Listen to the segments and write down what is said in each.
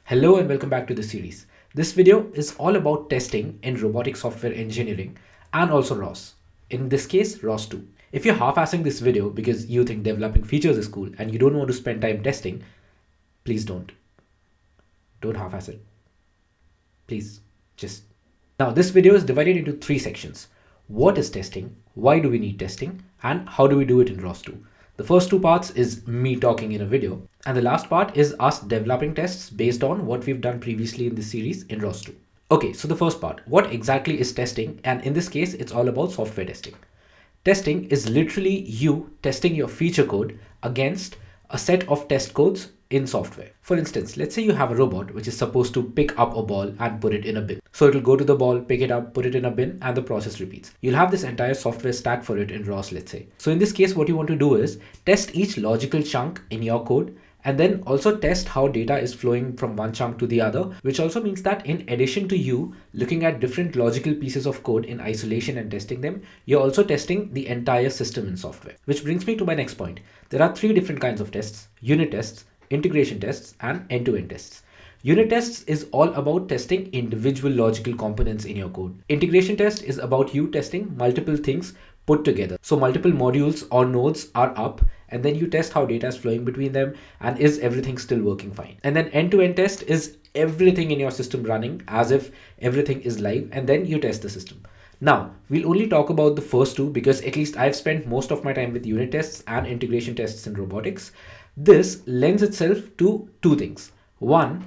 Hello and welcome back to the series. This video is all about testing in robotic software engineering and also ROS. In this case, ROS2. If you're half-assing this video because you think developing features is cool and you don't want to spend time testing, please don't. Don't half-ass it. Please, just. Now this video is divided into three sections. What is testing? Why do we need testing? And how do we do it in ROS2? The first two parts is me talking in a video, and the last part is us developing tests based on what we've done previously in this series in ROS2. Okay, so the first part, what exactly is testing? And in this case, it's all about software testing. Testing is literally you testing your feature code against a set of test codes in software. For instance, let's say you have a robot which is supposed to pick up a ball and put it in a bin. So it'll go to the ball, pick it up, put it in a bin, and the process repeats. You'll have this entire software stack for it in ROS, let's say. So in this case, what you want to do is test each logical chunk in your code and then also test how data is flowing from one chunk to the other, which also means that in addition to you looking at different logical pieces of code in isolation and testing them, you're also testing the entire system in software. Which brings me to my next point. There are three different kinds of tests: unit tests, integration tests, and end-to-end tests. Unit tests is all about testing individual logical components in your code. Integration test is about you testing multiple things put together. So multiple modules or nodes are up, and then you test how data is flowing between them and is everything still working fine. And then end-to-end test is everything in your system running as if everything is live, and then you test the system. Now, we'll only talk about the first two because at least I've spent most of my time with unit tests and integration tests in robotics. This lends itself to two things. One,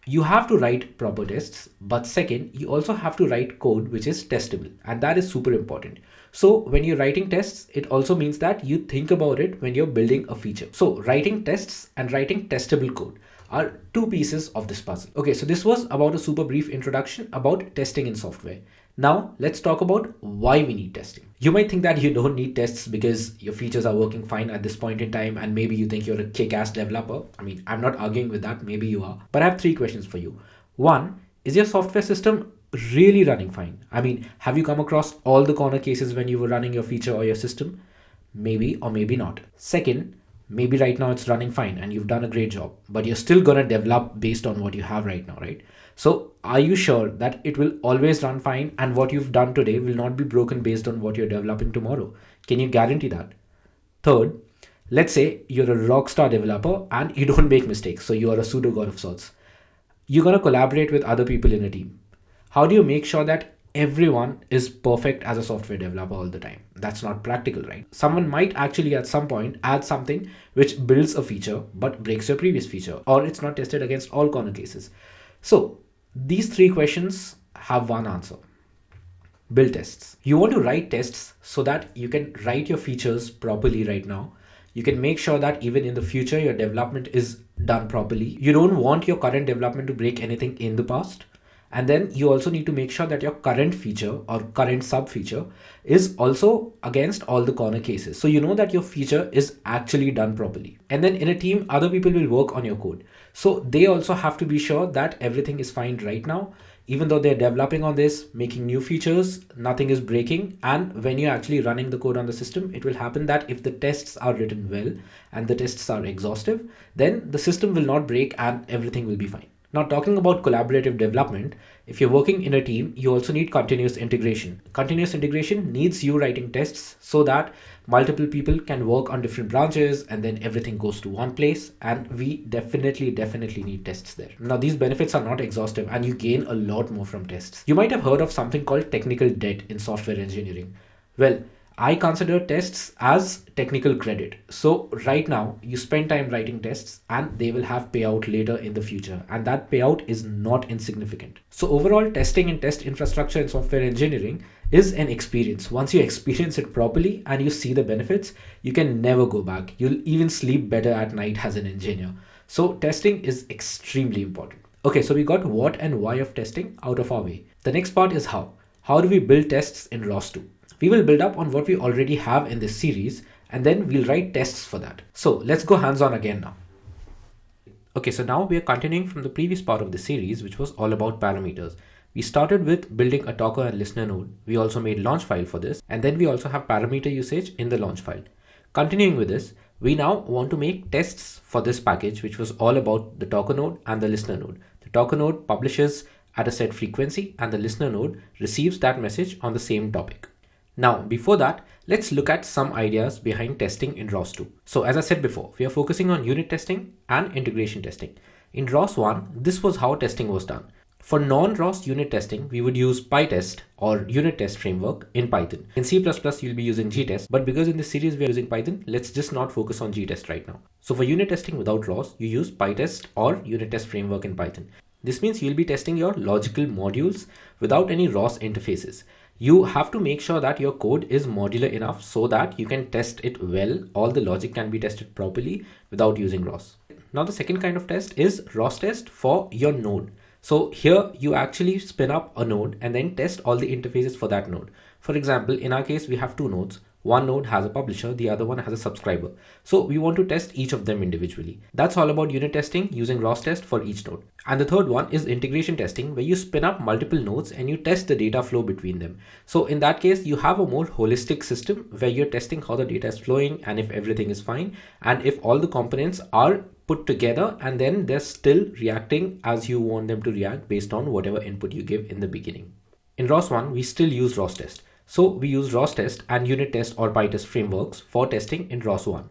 you have to write proper tests, but second, you also have to write code which is testable, and that is super important. So when you're writing tests, it also means that you think about it when you're building a feature. So writing tests and writing testable code are two pieces of this puzzle. Okay, so this was about a super brief introduction about testing in software. Now let's talk about why we need testing. You might think that you don't need tests because your features are working fine at this point in time, and maybe you think you're a kick-ass developer. I mean, I'm not arguing with that, maybe you are. But I have three questions for you. One, is your software system really running fine? I mean, have you come across all the corner cases when you were running your feature or your system? Maybe or maybe not. Second, maybe right now it's running fine and you've done a great job, but you're still gonna develop based on what you have right now, right? So are you sure that it will always run fine and what you've done today will not be broken based on what you're developing tomorrow? Can you guarantee that? Third, let's say you're a rockstar developer and you don't make mistakes, so you are a pseudo god of sorts. You're gonna collaborate with other people in a team. How do you make sure that everyone is perfect as a software developer all the time? That's not practical, right? Someone might actually at some point add something which builds a feature but breaks your previous feature, or it's not tested against all corner cases. So these three questions have one answer: build tests. You want to write tests so that you can write your features properly right now. You can make sure that even in the future your development is done properly. You don't want your current development to break anything in the past. And then you also need to make sure that your current feature or current sub feature is also against all the corner cases. So you know that your feature is actually done properly. And then in a team, other people will work on your code. So they also have to be sure that everything is fine right now. Even though they're developing on this, making new features, nothing is breaking. And when you're actually running the code on the system, it will happen that if the tests are written well and the tests are exhaustive, then the system will not break and everything will be fine. Now, talking about collaborative development, if you're working in a team, you also need continuous integration. Continuous integration needs you writing tests so that multiple people can work on different branches and then everything goes to one place. And we definitely need tests there. Now, these benefits are not exhaustive and you gain a lot more from tests. You might have heard of something called technical debt in software engineering. Well, I consider tests as technical credit. So right now you spend time writing tests and they will have payout later in the future, and that payout is not insignificant. So overall, testing and test infrastructure in software engineering is an experience. Once you experience it properly and you see the benefits, you can never go back. You'll even sleep better at night as an engineer. So testing is extremely important. Okay, so we got what and why of testing out of our way. The next part is how. How do we build tests in ROS2? We will build up on what we already have in this series and then we'll write tests for that. So let's go hands-on again now. Okay, so now we are continuing from the previous part of the series, which was all about parameters. We started with building a talker and listener node. We also made launch file for this, and then we also have parameter usage in the launch file. Continuing with this, We now want to make tests for this package, which was all about the talker node and the listener node. The talker node publishes at a set frequency and the listener node receives that message on the same topic. Now, before that, let's look at some ideas behind testing in ROS2. So as I said before, we are focusing on unit testing and integration testing. In ROS1, this was how testing was done. For non-ROS unit testing, we would use PyTest or unit test framework in Python. In C++, you'll be using gtest, but because in this series we are using Python, let's just not focus on gtest right now. So for unit testing without ROS, you use PyTest or unit test framework in Python. This means you'll be testing your logical modules without any ROS interfaces. You have to make sure that your code is modular enough so that you can test it well. All the logic can be tested properly without using ROS. Now the second kind of test is ROS test for your node. So here you actually spin up a node and then test all the interfaces for that node. For example, in our case, we have two nodes. One node has a publisher, the other one has a subscriber. So we want to test each of them individually. That's all about unit testing using ROS test for each node. And the third one is integration testing, where you spin up multiple nodes and you test the data flow between them. So in that case, you have a more holistic system where you're testing how the data is flowing and if everything is fine and if all the components are put together and then they're still reacting as you want them to react based on whatever input you give in the beginning. In ROS1, we still use ROS test. So we use ROS test and unit test or PyTest frameworks for testing in ROS1.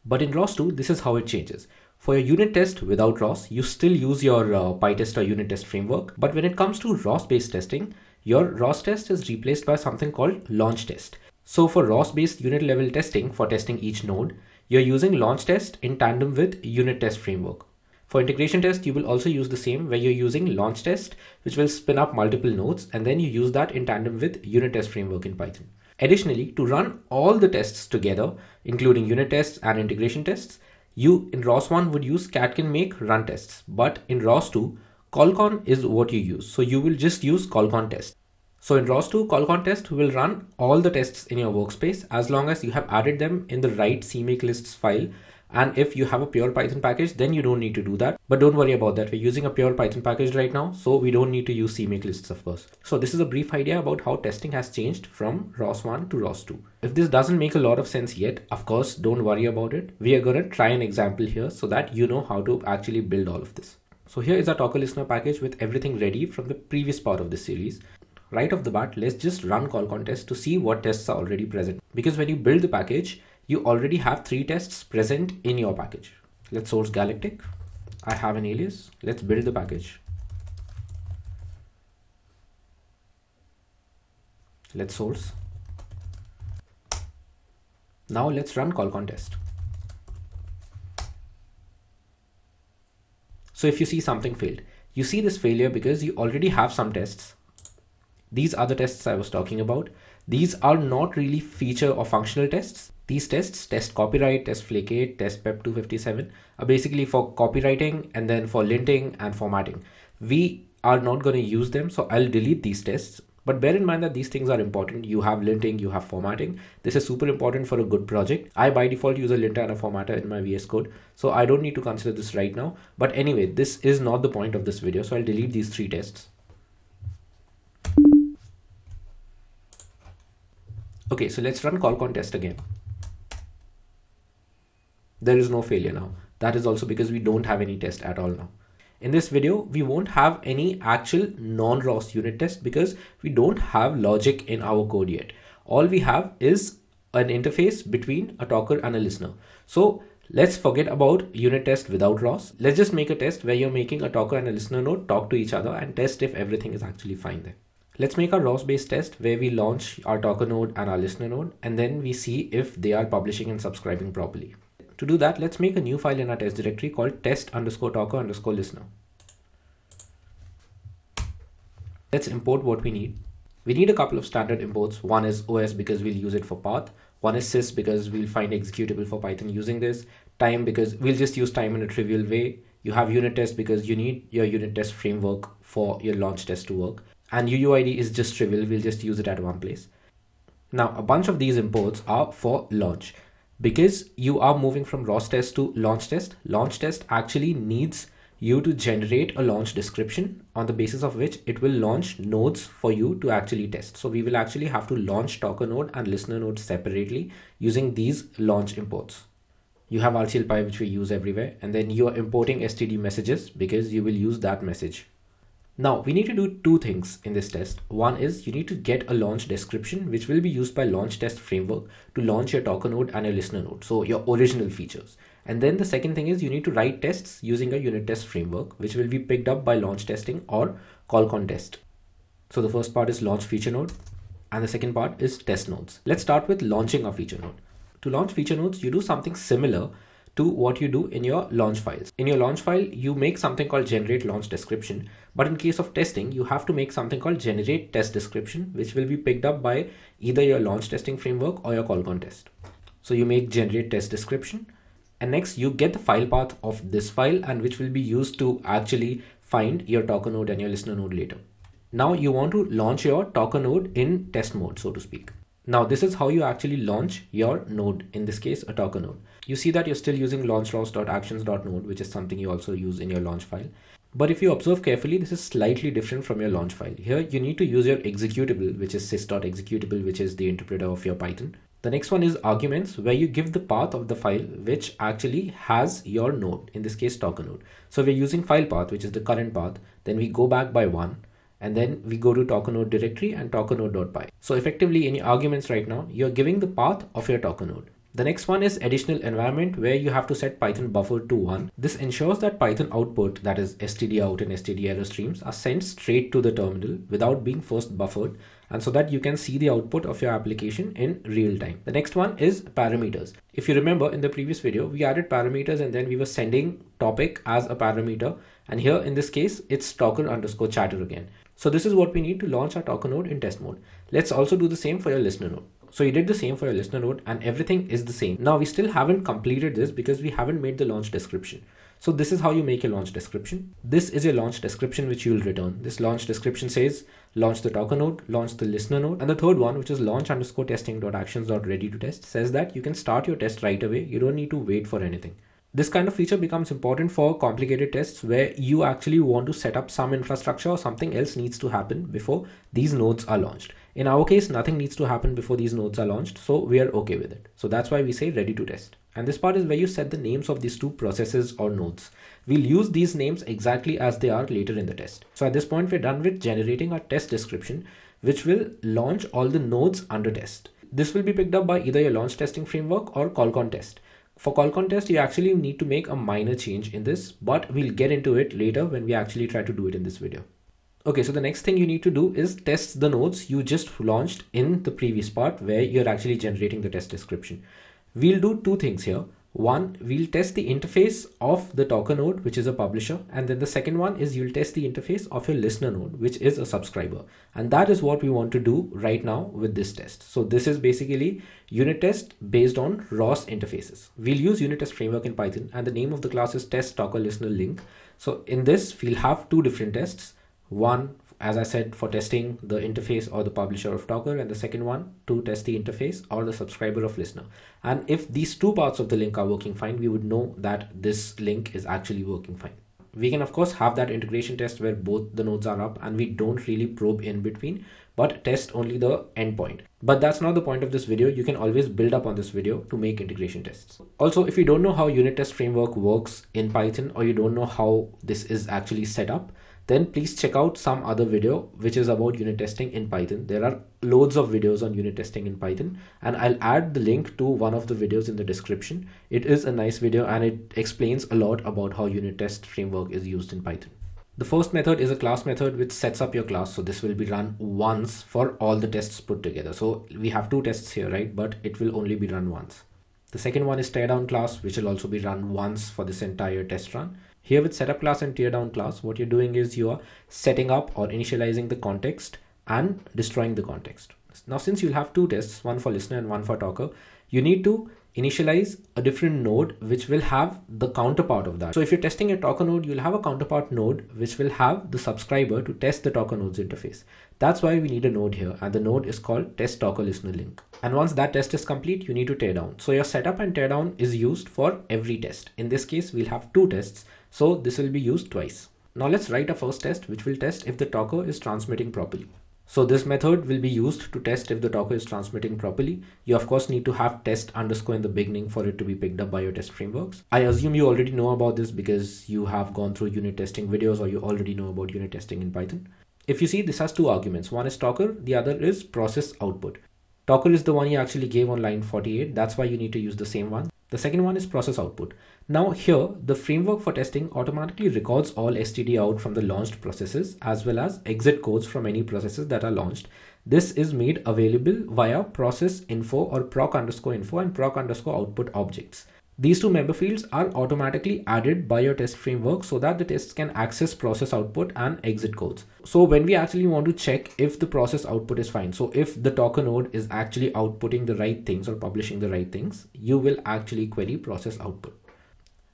But in ROS2, this is how it changes. For your unit test without ROS, you still use your PyTest or unit test framework. But when it comes to ROS-based testing, your ROS test is replaced by something called launch test. So for ROS-based unit level testing for testing each node, you're using launch test in tandem with unit test framework. For integration test, you will also use the same, where you're using launch test, which will spin up multiple nodes, and then you use that in tandem with unit test framework in Python. Additionally, to run all the tests together, including unit tests and integration tests, you in ROS1 would use catkin make run tests, but in ROS2, callcon is what you use. So you will just use callcon test. So in ROS2, callcon test will run all the tests in your workspace as long as you have added them in the right CMake lists file. And if you have a pure Python package, then you don't need to do that. But don't worry about that. We're using a pure Python package right now, so we don't need to use CMake lists, of course. So this is a brief idea about how testing has changed from ROS1 to ROS2. If this doesn't make a lot of sense yet, of course, don't worry about it. We are going to try an example here so that you know how to actually build all of this. So here is our Talker Listener package with everything ready from the previous part of this series. Right off the bat, let's just run callcon test to see what tests are already present. Because when you build the package, you already have 3 tests present in your package. Let's source Galactic. I have an alias. Let's build the package. Let's source. Now let's run callcon test. So if you see something failed, you see this failure because you already have some tests. These are the tests I was talking about. These are not really feature or functional tests. These tests, test copyright, test flake8, test pep257, are basically for copywriting and then for linting and formatting. We are not going to use them, so I'll delete these tests. But bear in mind that these things are important. You have linting, you have formatting. This is super important for a good project. I by default use a linter and a formatter in my VS Code, so I don't need to consider this right now. But anyway, this is not the point of this video, so I'll delete these 3 tests. Okay, so let's run callcon test again. There is no failure now. That is also because we don't have any test at all now. In this video, we won't have any actual non-ROS unit test because we don't have logic in our code yet. All we have is an interface between a talker and a listener. So let's forget about unit test without ROS. Let's just make a test where you're making a talker and a listener node talk to each other and test if everything is actually fine there. Let's make a ROS-based test where we launch our talker node and our listener node, and then we see if they are publishing and subscribing properly. To do that, let's make a new file in our test directory called test_talker_listener. Let's import what we need. We need a couple of standard imports. One is OS because we'll use it for path. One is sys because we'll find executable for Python using this. Time because we'll just use time in a trivial way. You have unit test because you need your unit test framework for your launch test to work. And UUID is just trivial. We'll just use it at one place. Now, a bunch of these imports are for launch. Because you are moving from ROS test to launch test actually needs you to generate a launch description on the basis of which it will launch nodes for you to actually test. So we will actually have to launch talker node and listener node separately using these launch imports. You have RTLPy, which we use everywhere, and then you are importing std messages because you will use that message. Now we need to do two things in this test. One is you need to get a launch description, which will be used by launch test framework to launch your talker node and your listener node, so your original features. And then the second thing is you need to write tests using a unit test framework, which will be picked up by launch testing or call test. So the first part is launch feature node, and the second part is test nodes. Let's start with launching a feature node. To launch feature nodes, you do something similar to what you do in your launch files. In your launch file, you make something called generate launch description. But in case of testing, you have to make something called generate test description, which will be picked up by either your launch testing framework or your call test. So you make generate test description, and next you get the file path of this file, and which will be used to actually find your talker node and your listener node later. Now you want to launch your talker node in test mode, so to speak. Now this is how you actually launch your node, in this case a talker node. You see that you're still using launch_ros.actions.node, which is something you also use in your launch file. But if you observe carefully, this is slightly different from your launch file. Here you need to use your executable, which is sys.executable, which is the interpreter of your Python. The next one is arguments, where you give the path of the file which actually has your node, in this case talker node. So we're using file path, which is the current path. Then we go back by one, and then we go to talker node directory and talker node.py. So effectively in your arguments right now, you're giving the path of your talker node. The next one is additional environment, where you have to set Python buffer to 1. This ensures that Python output, that is std out and std error streams, are sent straight to the terminal without being first buffered, and so that you can see the output of your application in real time. The next one is parameters. If you remember in the previous video, we added parameters and then we were sending topic as a parameter. And here in this case, it's talker_chatter again. So this is what we need to launch our talker node in test mode. Let's also do the same for your listener node. So you did the same for your listener node and everything is the same. Now we still haven't completed this because we haven't made the launch description. So this is how you make your launch description. This is your launch description which you will return. This launch description says launch the talker node, launch the listener node, and the third one, which is launch_testing.actions.ready to test, says that you can start your test right away. You don't need to wait for anything. This kind of feature becomes important for complicated tests where you actually want to set up some infrastructure or something else needs to happen before these nodes are launched. In our case, nothing needs to happen before these nodes are launched, so we are okay with it. So that's why we say ready to test. And this part is where you set the names of these two processes or nodes. We'll use these names exactly as they are later in the test. So at this point, we're done with generating our test description, which will launch all the nodes under test. This will be picked up by either your launch testing framework or call test. For call test, you actually need to make a minor change in this, but we'll get into it later when we actually try to do it in this video. Okay, so the next thing you need to do is test the nodes you just launched in the previous part where you're actually generating the test description. We'll do two things here. One, we'll test the interface of the talker node, which is a publisher. And then the second one is you'll test the interface of your listener node, which is a subscriber. And that is what we want to do right now with this test. So this is basically unit test based on ROS interfaces. We'll use unit test framework in Python and the name of the class is test talker listener link. So in this, we'll have two different tests. One, as I said, for testing the interface or the publisher of talker, and the second one to test the interface or the subscriber of listener. And if these two parts of the link are working fine, we would know that this link is actually working fine. We can of course have that integration test where both the nodes are up and we don't really probe in between, but test only the endpoint. But that's not the point of this video. You can always build up on this video to make integration tests. Also, if you don't know how unit test framework works in Python, or you don't know how this is actually set up, then please check out some other video which is about unit testing in Python. There are loads of videos on unit testing in Python, and I'll add the link to one of the videos in the description. It is a nice video and it explains a lot about how unit test framework is used in Python. The first method is a class method which sets up your class. So this will be run once for all the tests put together. So we have two tests here, right? But it will only be run once. The second one is teardown class, which will also be run once for this entire test run. Here with setup class and teardown class, what you're doing is you are setting up or initializing the context and destroying the context. Now, since you'll have two tests, one for listener and one for talker, you need to initialize a different node which will have the counterpart of that. So if you're testing a talker node, you'll have a counterpart node which will have the subscriber to test the talker node's interface. That's why we need a node here, and the node is called test talker listener link. And once that test is complete, you need to tear down. So your setup and teardown is used for every test. In this case, we'll have two tests, so this will be used twice. Now let's write a first test which will test if the talker is transmitting properly. So this method will be used to test if the Docker is transmitting properly. You of course need to have test underscore in the beginning for it to be picked up by your test frameworks. I assume you already know about this because you have gone through unit testing videos, or you already know about unit testing in Python. If you see, this has two arguments. One is Docker, the other is process output. Docker is the one you actually gave on line 48. That's why you need to use the same one. The second one is process output. Now here, the framework for testing automatically records all std out from the launched processes as well as exit codes from any processes that are launched. This is made available via process info or proc underscore info and proc underscore output objects. These two member fields are automatically added by your test framework so that the tests can access process output and exit codes. So when we actually want to check if the process output is fine, so if the Docker node is actually outputting the right things or publishing the right things, you will actually query process output.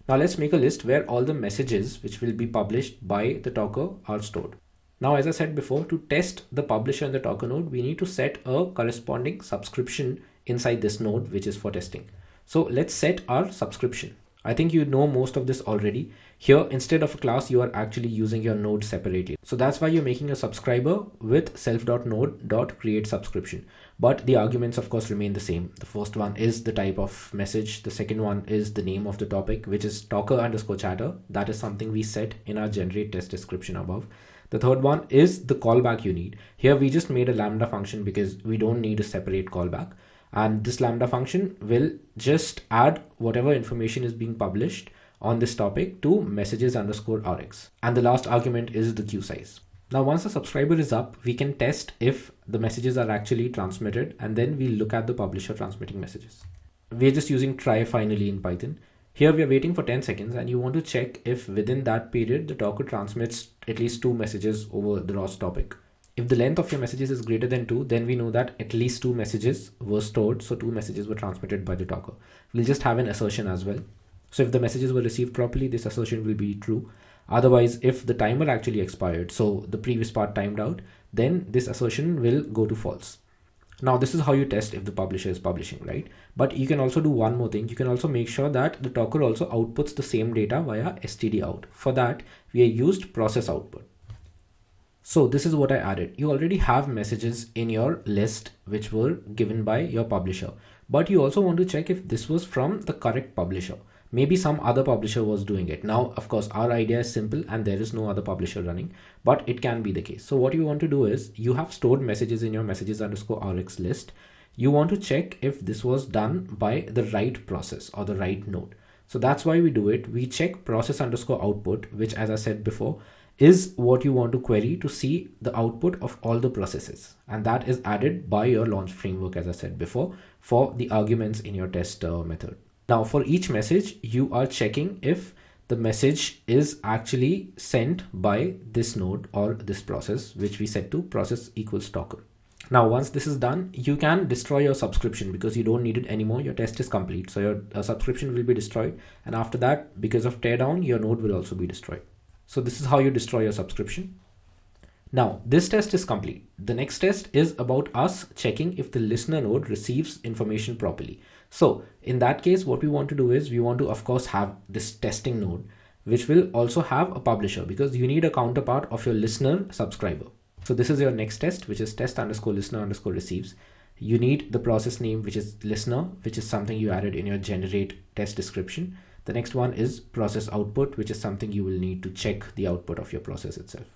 Now let's make a list where all the messages which will be published by the Docker are stored. Now, as I said before, to test the publisher in the Docker node, we need to set a corresponding subscription inside this node, which is for testing. So let's set our subscription. I think you know most of this already. Here, instead of a class, you are actually using your node separately. So that's why you're making a subscriber with self.node.create subscription. But the arguments, of course, remain the same. The first one is the type of message. The second one is the name of the topic, which is Docker underscore chatter. That is something we set in our generate test description above. The third one is the callback you need. Here, we just made a lambda function because we don't need a separate callback. And this lambda function will just add whatever information is being published on this topic to messages underscore rx. And the last argument is the queue size. Now, once the subscriber is up, we can test if the messages are actually transmitted, and then we look at the publisher transmitting messages. We're just using try finally in Python. Here we are waiting for 10 seconds and you want to check if within that period the Docker transmits at least 2 messages over the ROS topic. If the length of your messages is greater than 2, then we know that at least 2 messages were stored. So 2 messages were transmitted by the Docker. We'll just have an assertion as well. So if the messages were received properly, this assertion will be true. Otherwise, if the timer actually expired, so the previous part timed out, then this assertion will go to false. Now, this is how you test if the publisher is publishing, right? But you can also do one more thing. You can also make sure that the Docker also outputs the same data via std out. For that, we used process output. So this is what I added. You already have messages in your list which were given by your publisher, but you also want to check if this was from the correct publisher. Maybe some other publisher was doing it. Now, of course, our idea is simple and there is no other publisher running, but it can be the case. So what you want to do is you have stored messages in your messages underscore rx list. You want to check if this was done by the right process or the right node. So that's why we do it. We check process underscore output, which, as I said before, is what you want to query to see the output of all the processes. And that is added by your launch framework, as I said before, for the arguments in your test method. Now, for each message, you are checking if the message is actually sent by this node or this process, which we set to process equals Docker. Now, once this is done, you can destroy your subscription because you don't need it anymore. Your test is complete. So your subscription will be destroyed. And after that, because of teardown, your node will also be destroyed. So this is how you destroy your subscription. Now, this test is complete. The next test is about us checking if the listener node receives information properly. So in that case, what we want to do is we want to, of course, have this testing node, which will also have a publisher because you need a counterpart of your listener subscriber. So this is your next test, which is test underscore listener underscore receives. You need the process name, which is listener, which is something you added in your generate test description. The next one is process output, which is something you will need to check the output of your process itself.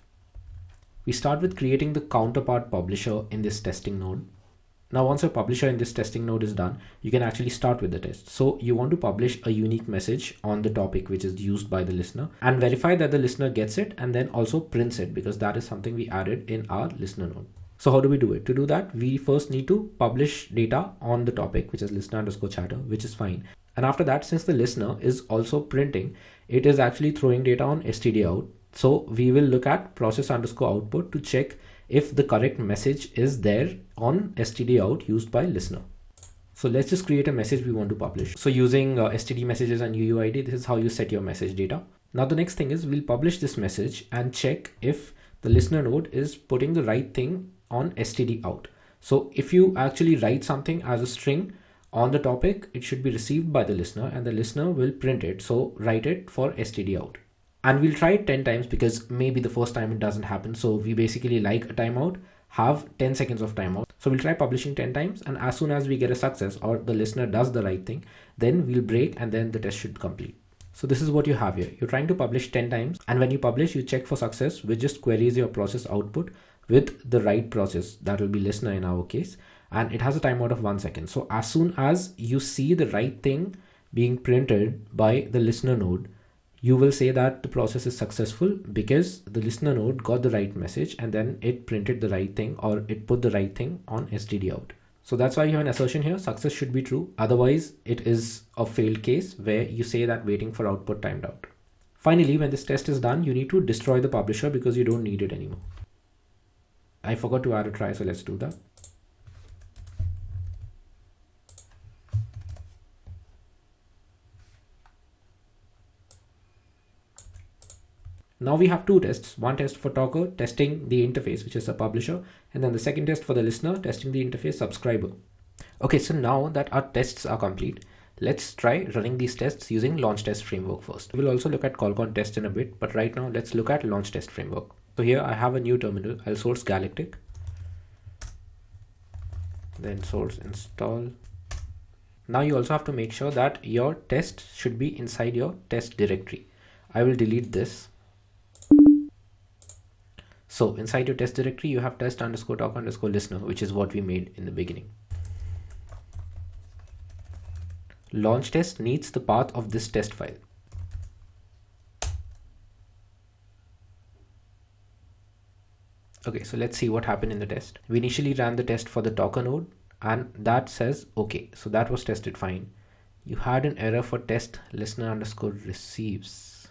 We start with creating the counterpart publisher in this testing node. Now, once your publisher in this testing node is done, you can actually start with the test. So you want to publish a unique message on the topic which is used by the listener and verify that the listener gets it and then also prints it because that is something we added in our listener node. So how do we do it? To do that, we first need to publish data on the topic, which is listener underscore chatter, which is fine. And after that, since the listener is also printing, it is actually throwing data on std out. So we will look at process underscore output to check if the correct message is there on std out used by listener. So let's just create a message we want to publish. So using std messages and UUID, this is how you set your message data. Now the next thing is we'll publish this message and check if the listener node is putting the right thing on std out. So if you actually write something as a string on the topic, it should be received by the listener and the listener will print it. So write it for std out. And we'll try it 10 times because maybe the first time it doesn't happen. So we basically like a timeout, have 10 seconds of timeout. So we'll try publishing 10 times, and as soon as we get a success or the listener does the right thing, then we'll break and then the test should complete. So this is what you have here. You're trying to publish 10 times, and when you publish, you check for success, which just queries your process output with the right process. That will be listener in our case, and it has a timeout of 1 second. So as soon as you see the right thing being printed by the listener node, you will say that the process is successful because the listener node got the right message and then it printed the right thing, or it put the right thing on std out. So that's why you have an assertion here. Success should be true. Otherwise, it is a failed case where you say that waiting for output timed out. Finally, when this test is done, you need to destroy the publisher because you don't need it anymore. I forgot to add a try, so let's do that. Now we have two tests, one test for talker testing the interface, which is the publisher, and then the second test for the listener testing the interface subscriber. Okay, so now that our tests are complete, let's try running these tests using launch test framework first. We'll also look at callcon test in a bit, but right now let's look at launch test framework. So here I have a new terminal. I'll source Galactic, then source install. Now you also have to make sure that your test should be inside your test directory. I will delete this. So inside your test directory, you have test underscore talk underscore listener, which is what we made in the beginning. Launch test needs the path of this test file. Okay, so let's see what happened in the test. We initially ran the test for the talker node, and that says okay, so that was tested fine. You had an error for test listener underscore receives.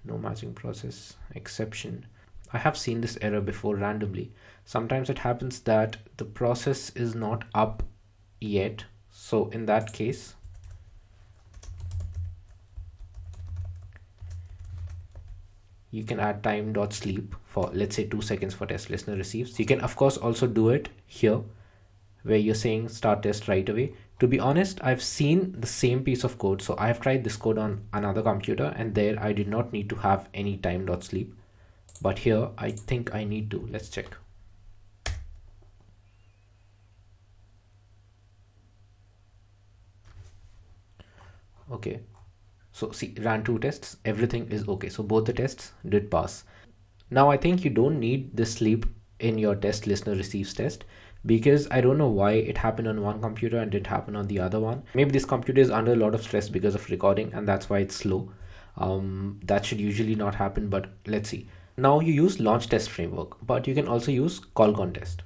No matching process, exception. I have seen this error before randomly. Sometimes it happens that the process is not up yet. So in that case, you can add time.sleep for, let's say, 2 seconds for test listener receives. You can of course also do it here where you're saying start test right away. To be honest, I've seen the same piece of code. So I've tried this code on another computer, and there I did not need to have any time.sleep. But here I think I need to. Let's check. Okay, so see, ran 2 tests, everything is okay. So both the tests did pass. Now I think you don't need this sleep in your test listener receives test, because I don't know why it happened on one computer and didn't happen on the other one. Maybe this computer is under a lot of stress because of recording, and that's why it's slow. That should usually not happen, but let's see. Now you use launch test framework, but you can also use callcon test.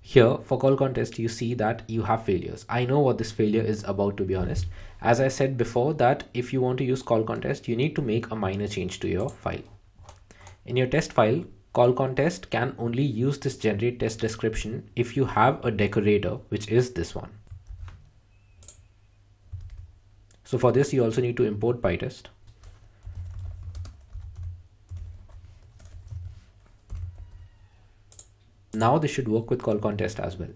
Here for callcon test, you see that you have failures. I know what this failure is about, to be honest. As I said before, that if you want to use callcon test, you need to make a minor change to your file. In your test file, callcon test can only use this generate test description if you have a decorator, which is this one. So for this, you also need to import PyTest. Now this should work with callcon test as well.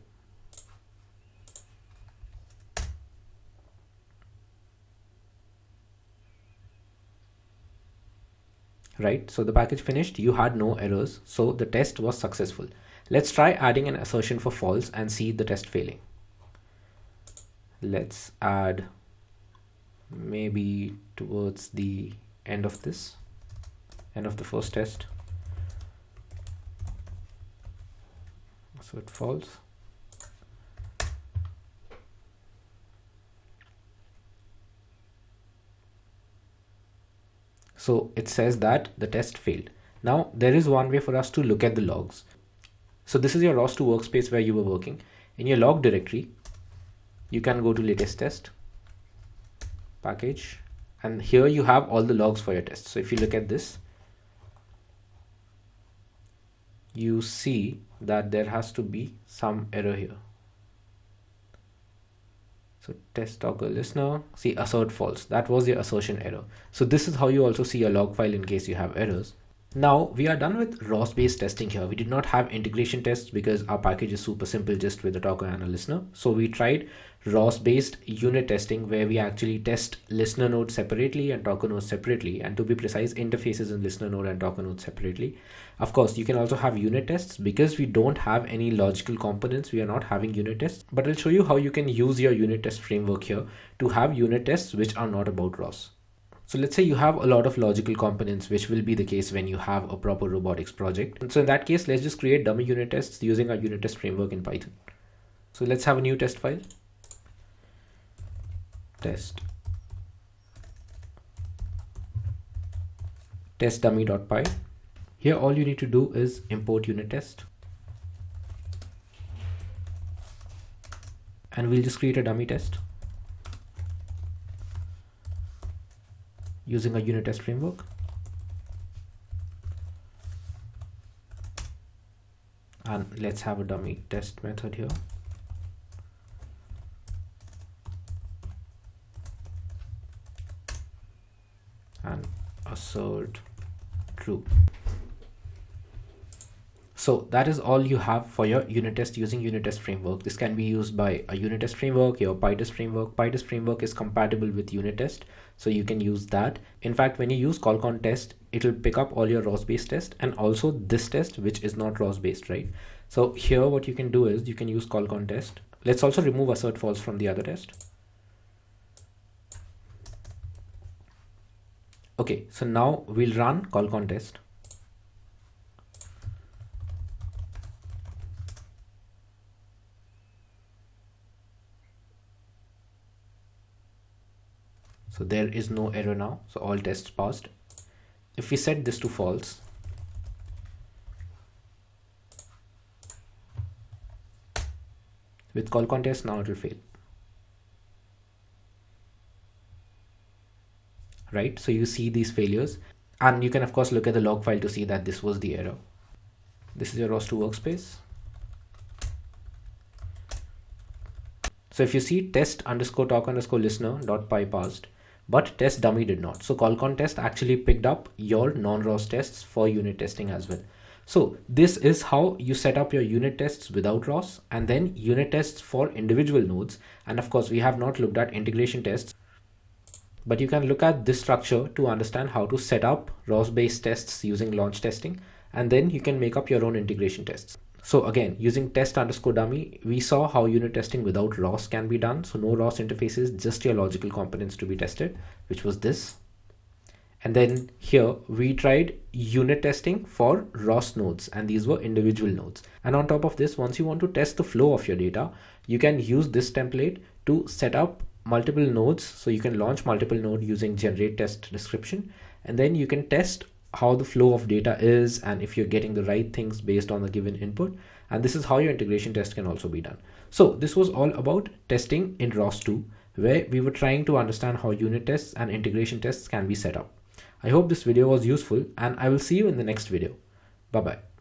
Right, so the package finished, you had no errors, so the test was successful. Let's try adding an assertion for false and see the test failing. Let's add maybe towards the end of the first test. So it falls. So it says that the test failed. Now there is one way for us to look at the logs. So this is your ROS2 workspace where you were working. In your log directory, you can go to latest test, package, and here you have all the logs for your test. So if you look at this, you see that there has to be some error here. So test toggle listener, see assert false, that was your assertion error. So this is how you also see a log file in case you have errors. Now we are done with ROS based testing here. We did not have integration tests because our package is super simple just with a talker and a listener. So we tried ROS based unit testing where we actually test listener node separately and talker node separately, and to be precise, interfaces in listener node and talker node separately. Of course, you can also have unit tests. Because we don't have any logical components, we are not having unit tests, but I'll show you how you can use your unit test framework here to have unit tests which are not about ROS. So let's say you have a lot of logical components, which will be the case when you have a proper robotics project. And so in that case, let's just create dummy unit tests using our unit test framework in Python. So let's have a new test file. Test dummy.py. Here all you need to do is import unit test. And we'll just create a dummy test using a unit test framework. And let's have a dummy test method here. And assert true. So that is all you have for your unit test using unit test framework. This can be used by a unit test framework, your PyTest framework. PyTest framework is compatible with unit test, so you can use that. In fact, when you use callcon test, it will pick up all your ROS based test and also this test, which is not ROS based, right? So here what you can do is you can use callcon test. Let's also remove assert false from the other test. Okay, so now we'll run callcon test. So there is no error now, so all tests passed. If we set this to false, with callcon test, now it will fail. Right, so you see these failures, and you can of course look at the log file to see that this was the error. This is your ROS2 workspace. So if you see test underscore talk underscore listener dot py passed, but test dummy did not. So callcon test actually picked up your non-ROS tests for unit testing as well. So this is how you set up your unit tests without ROS, and then unit tests for individual nodes. And of course, we have not looked at integration tests, but you can look at this structure to understand how to set up ROS based tests using launch testing, and then you can make up your own integration tests. So again, using test underscore dummy, we saw how unit testing without ROS can be done. So no ROS interfaces, just your logical components to be tested, which was this. And then here we tried unit testing for ROS nodes, and these were individual nodes. And on top of this, once you want to test the flow of your data, you can use this template to set up multiple nodes. So you can launch multiple node using generate test description, and then you can test how the flow of data is and if you're getting the right things based on the given input. And this is how your integration test can also be done. So this was all about testing in ROS2, where we were trying to understand how unit tests and integration tests can be set up. I hope this video was useful, and I will see you in the next video. Bye bye.